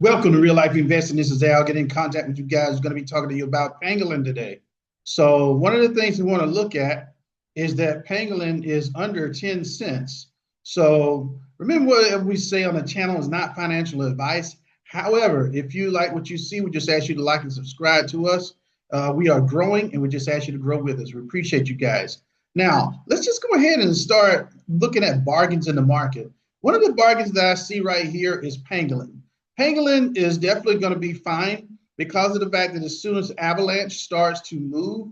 Welcome to Real Life Investing. This is Al. Get in contact with you guys. I'm going to be talking to you about Pangolin today. So one of the things we want to look at is that Pangolin is under 10 cents. So remember what we say on the channel is not financial advice. However, if you like what you see, we just ask you to like and subscribe to us. We are growing and we just ask you to grow with us. We appreciate you guys. Now, let's just go ahead and start looking at bargains in the market. One of the bargains that I see right here is Pangolin. Pangolin is definitely going to be fine because of the fact that as soon as avalanche starts to move,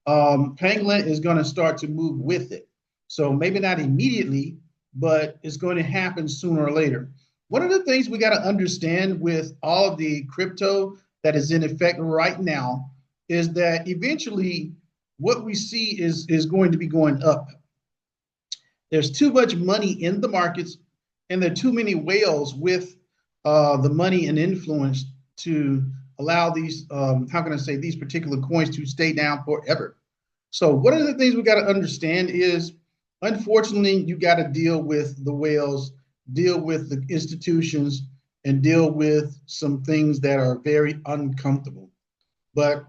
Pangolin is going to start to move with it. So maybe not immediately, but it's going to happen sooner or later. One of the things we got to understand with all of the crypto that is in effect right now is that eventually what we see is going to be going up. There's too much money in the markets, and there are too many whales with the money and influence to allow these, these particular coins to stay down forever. So one of the things we got to understand is, unfortunately, you got to deal with the whales, deal with the institutions, and deal with some things that are very uncomfortable. But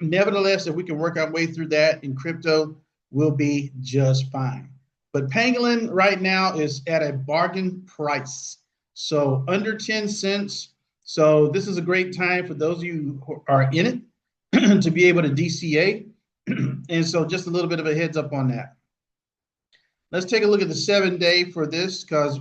nevertheless, if we can work our way through that in crypto, we'll be just fine. But Pangolin right now is at a bargain price. So under 10 cents. So this is a great time for those of you who are in it to be able to DCA. And so just a little bit of a heads up on that. Let's take a look at the 7-day for this, because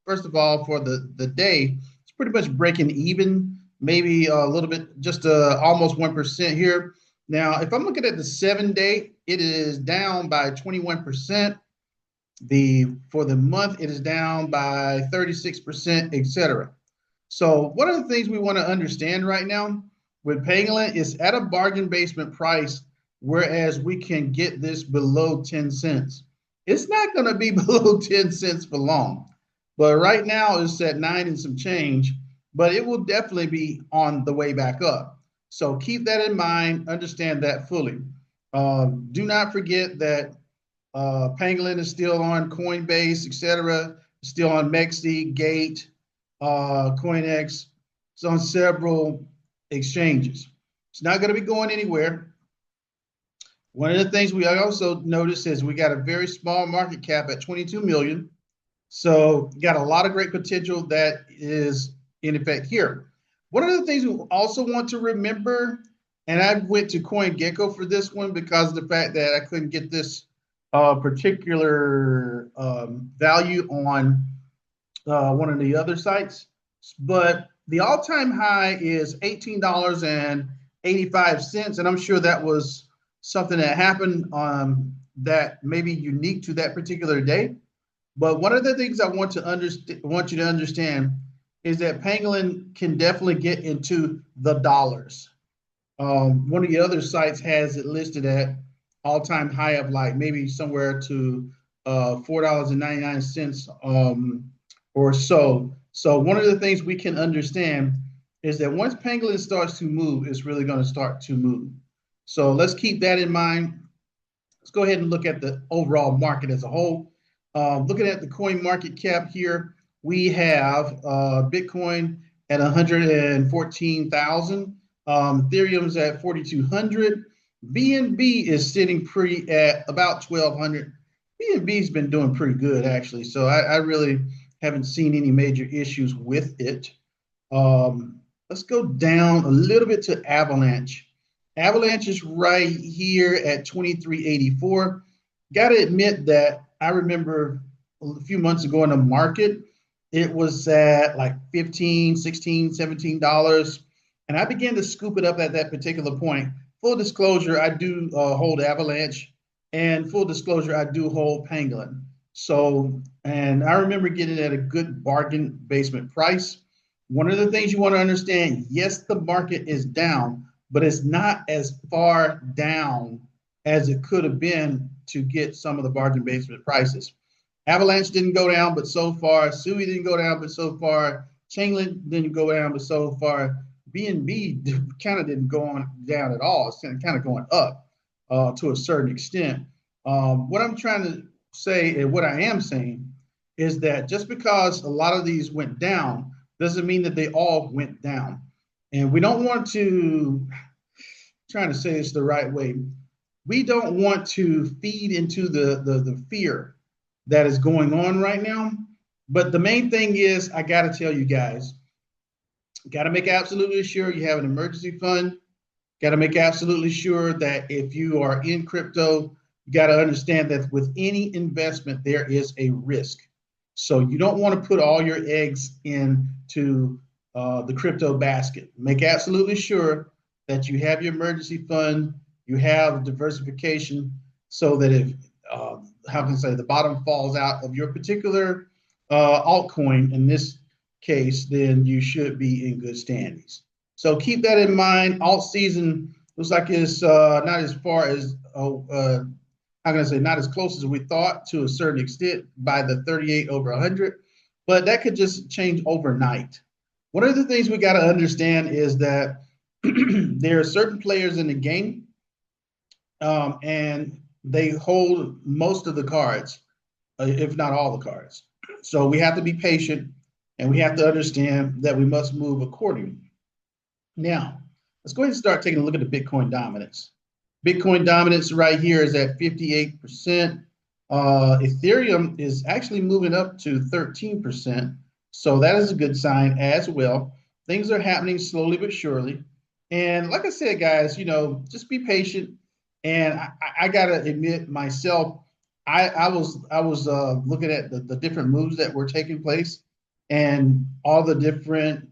first of all, for the day, it's pretty much breaking even, maybe a little bit, just almost 1% here. Now, if I'm looking at the 7-day, it is down by 21%. For the month, it is down by 36%, etc. So one of the things we want to understand right now with Pangolin is at a bargain basement price, whereas we can get this below 10 cents. It's not going to be below 10 cents for long, but right now it's at 9 and some change, but it will definitely be on the way back up. So keep that in mind, understand that fully. Do not forget that Pangolin is still on Coinbase, etc. Still on Mexi, Gate, CoinEx. It's on several exchanges. It's not going to be going anywhere. One of the things we also noticed is we got a very small market cap at 22 million. So got a lot of great potential that is in effect here. One of the things we also want to remember, and I went to CoinGecko for this one because of the fact that I couldn't get this particular value on one of the other sites, but the all-time high is $18.85, and I'm sure that was something that happened that may be unique to that particular day. But one of the things I want you to understand is that Pangolin can definitely get into the dollars. One of the other sites has it listed at all-time high of like maybe somewhere to $4.99 or so. So one of the things we can understand is that once Pangolin starts to move, it's really going to start to move. So let's keep that in mind. Let's go ahead and look at the overall market as a whole. Looking at the coin market cap here, we have Bitcoin at 114,000, Ethereum's at 4,200. BNB is sitting pretty at about 1,200. BNB's been doing pretty good, actually. So I really haven't seen any major issues with it. Let's go down a little bit to Avalanche. Avalanche is right here at 2384. Got to admit that I remember a few months ago in the market, it was at like $15, $16, $17. And I began to scoop it up at that particular point. Full disclosure, I do hold Avalanche, and full disclosure, I do hold Pangolin. So, and I remember getting it at a good bargain basement price. One of the things you want to understand, yes, the market is down, but it's not as far down as it could have been to get some of the bargain basement prices. Avalanche didn't go down, but so far. Sui didn't go down, but so far. Chainlink didn't go down, but so far. BNB kind of didn't go on down at all. It's kind of going up to a certain extent. What I'm trying to say, and what I am saying, is that just because a lot of these went down doesn't mean that they all went down. And we don't want to, trying to say this the right way, we don't want to feed into the fear that is going on right now. But the main thing is, I got to tell you guys, got to make absolutely sure you have an emergency fund. Got to make absolutely sure that if you are in crypto, you got to understand that with any investment, there is a risk. So you don't want to put all your eggs into the crypto basket. Make absolutely sure that you have your emergency fund, you have diversification, so that if, how can I say, the bottom falls out of your particular altcoin, in this case, then you should be in good standings. So keep that in mind. Alt season looks like it's not as far as, how can I say, not as close as we thought to a certain extent by the 38 over 100, but that could just change overnight. One of the things we got to understand is that there are certain players in the game, and they hold most of the cards, if not all the cards. So we have to be patient, and we have to understand that we must move accordingly. Now, let's go ahead and start taking a look at the Bitcoin dominance. Bitcoin dominance right here is at 58%. Ethereum is actually moving up to 13%. So that is a good sign as well. Things are happening slowly but surely. And like I said, guys, just be patient. And I gotta admit myself, I was looking at the different moves that were taking place and all the different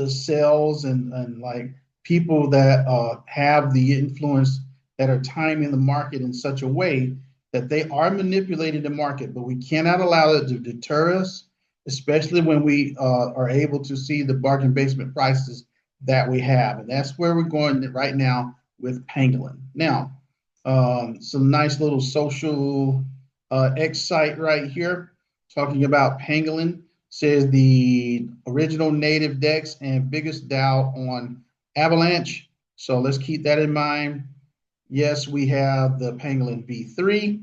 cells and like people that have the influence that are timing the market in such a way that they are manipulating the market, but we cannot allow it to deter us, especially when we are able to see the bargain basement prices that we have. And that's where we're going right now with Pangolin. Now, some nice little social X site right here talking about Pangolin. Says the original native DEX and biggest DAO on Avalanche. So let's keep that in mind. Yes, we have the Pangolin V3.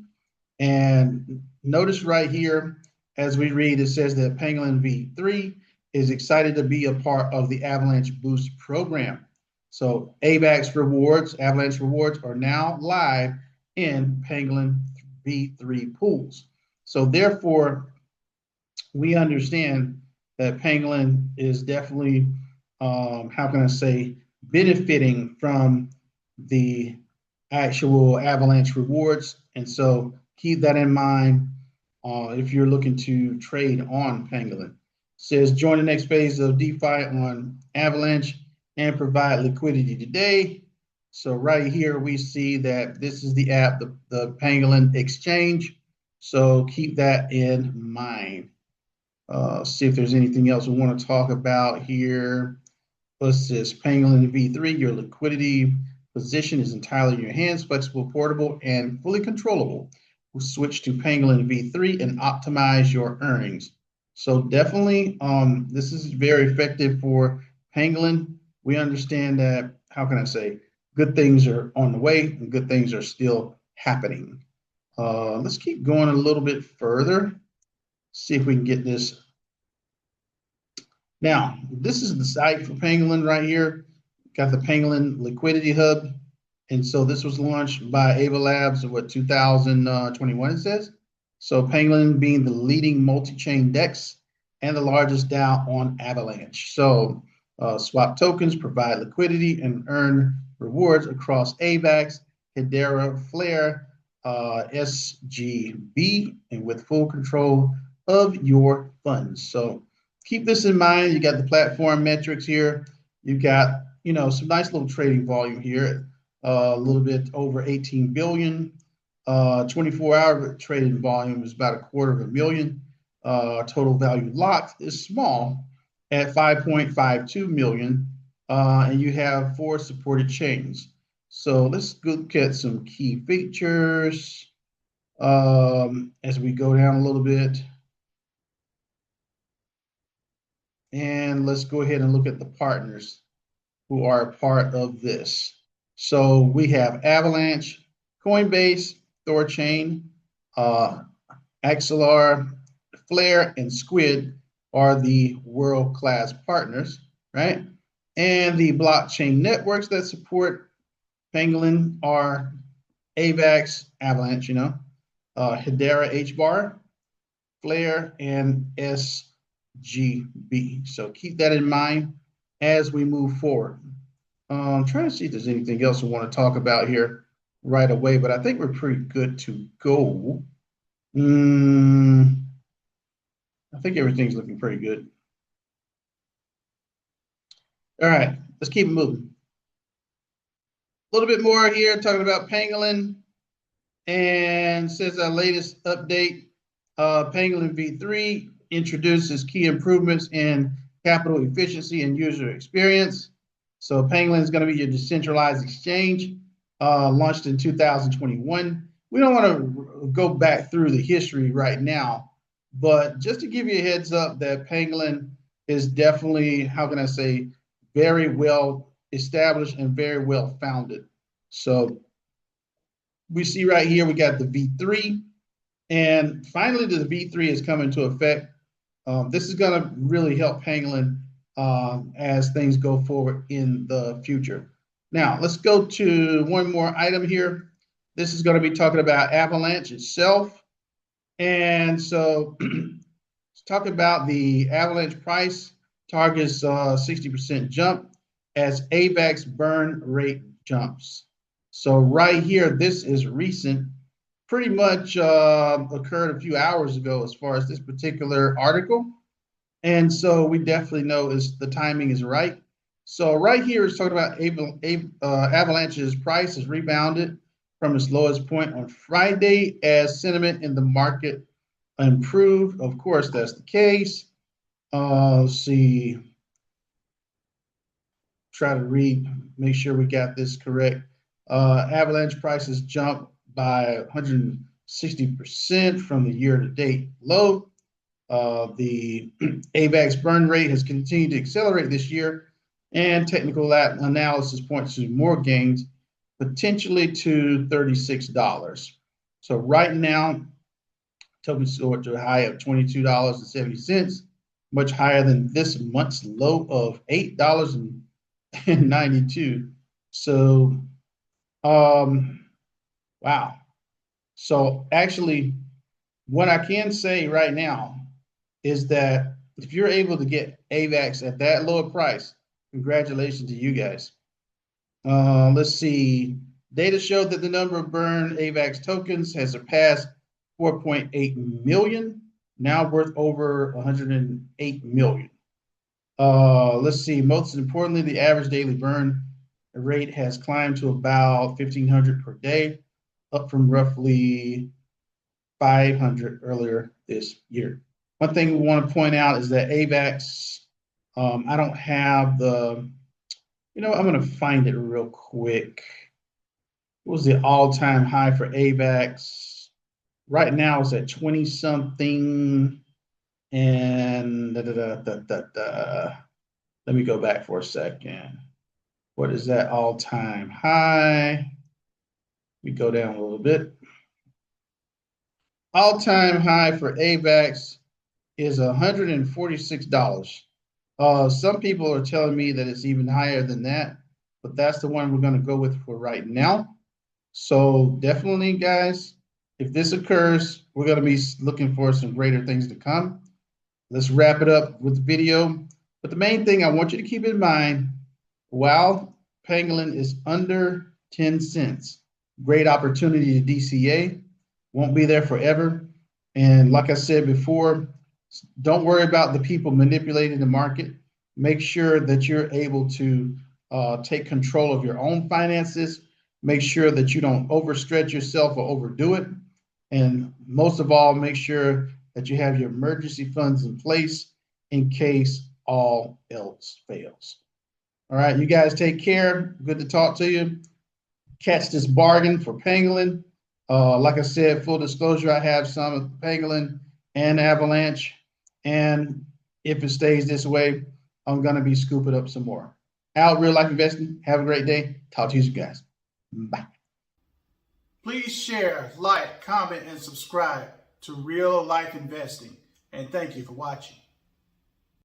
And notice right here, as we read, it says that Pangolin V3 is excited to be a part of the Avalanche Boost program. So avax rewards, Avalanche rewards are now live in Pangolin V3 pools. So therefore, we understand that Pangolin is definitely, how can I say, benefiting from the actual Avalanche rewards. And so keep that in mind if you're looking to trade on Pangolin. It says join the next phase of DeFi on Avalanche and provide liquidity today. So right here, we see that this is the app, the Pangolin exchange. So keep that in mind. See if there's anything else we want to talk about here. What's this? Pangolin V3, your liquidity position is entirely in your hands, flexible, portable, and fully controllable. We'll switch to Pangolin V3 and optimize your earnings. So definitely, this is very effective for Pangolin. We understand that, how can I say, good things are on the way and good things are still happening. Let's keep going a little bit further. See if we can get this. Now, this is the site for Pangolin right here. Got the Pangolin Liquidity Hub. And so this was launched by Ava Labs in 2021, it says. So Pangolin being the leading multi-chain DEX and the largest DAO on Avalanche. So swap tokens, provide liquidity, and earn rewards across AVAX, Hedera, Flare, SGB, and with full control of your funds. So keep this in mind. You got the platform metrics here. You've got, some nice little trading volume here, a little bit over 18 billion. 24-hour trading volume is about 250,000. Total value locked is small at 5.52 million. And you have 4 supported chains. So let's look at some key features as we go down a little bit. And let's go ahead and look at the partners who are a part of this. So we have Avalanche, Coinbase, Thorchain, Axelar, Flare, and Squid are the world-class partners, right? And the blockchain networks that support Pangolin are AVAX, Avalanche, Hedera HBAR, Flare, and SGB. So keep that in mind as we move forward. I'm trying to see if there's anything else we want to talk about here right away, but I think we're pretty good to go. I think everything's looking pretty good. All right, let's keep it moving. A little bit more here talking about Pangolin, and says our latest update, Pangolin V3 introduces key improvements in capital efficiency and user experience. So Pangolin is going to be your decentralized exchange, launched in 2021. We don't want to go back through the history right now, but just to give you a heads up that Pangolin is definitely, how can I say, very well established and very well founded. So we see right here, we got the V3, and finally the V3 is coming into effect. This is going to really help Pangolin as things go forward in the future. Now, let's go to one more item here. This is going to be talking about Avalanche itself. And so let's talk about the Avalanche price targets 60% jump as AVAX burn rate jumps. So right here, this is recent, pretty much occurred a few hours ago as far as this particular article. And so we definitely know the timing is right. So right here is talking about Avalanche's price has rebounded from its lowest point on Friday as sentiment in the market improved. Of course, that's the case. Let's see. Try to read, make sure we got this correct. Avalanche prices jumped by 160% from the year-to-date low. The AVAX burn rate has continued to accelerate this year, and technical analysis points to more gains, potentially to $36. So right now, token soared to a high of $22.70, much higher than this month's low of $8.92. So, wow. So actually, what I can say right now is that if you're able to get AVAX at that lower price, congratulations to you guys. Let's see. Data showed that the number of burned AVAX tokens has surpassed 4.8 million, now worth over 108 million. Let's see. Most importantly, the average daily burn rate has climbed to about 1,500 per day, up from roughly 500 earlier this year. One thing we want to point out is that AVAX, I don't have I'm going to find it real quick. What was the all-time high for AVAX? Right now it's at 20 something, and let me go back for a second. What is that all-time high? We go down a little bit. All-time high for AVAX is $146. Some people are telling me that it's even higher than that, but that's the one we're going to go with for right now. So definitely, guys, if this occurs, we're going to be looking for some greater things to come. Let's wrap it up with the video. But the main thing I want you to keep in mind, while Pangolin is under 10 cents, great opportunity to DCA, won't be there forever. And like I said before, don't worry about the people manipulating the market. Make sure that you're able to take control of your own finances. Make sure that you don't overstretch yourself or overdo it. And most of all, make sure that you have your emergency funds in place in case all else fails. All right, you guys take care. Good to talk to you. Catch this bargain for Pangolin. Like I said, full disclosure, I have some of Pangolin and Avalanche. And if it stays this way, I'm going to be scooping up some more. Out Real Life Investing. Have a great day. Talk to you guys. Bye. Please share, like, comment, and subscribe to Real Life Investing. And thank you for watching.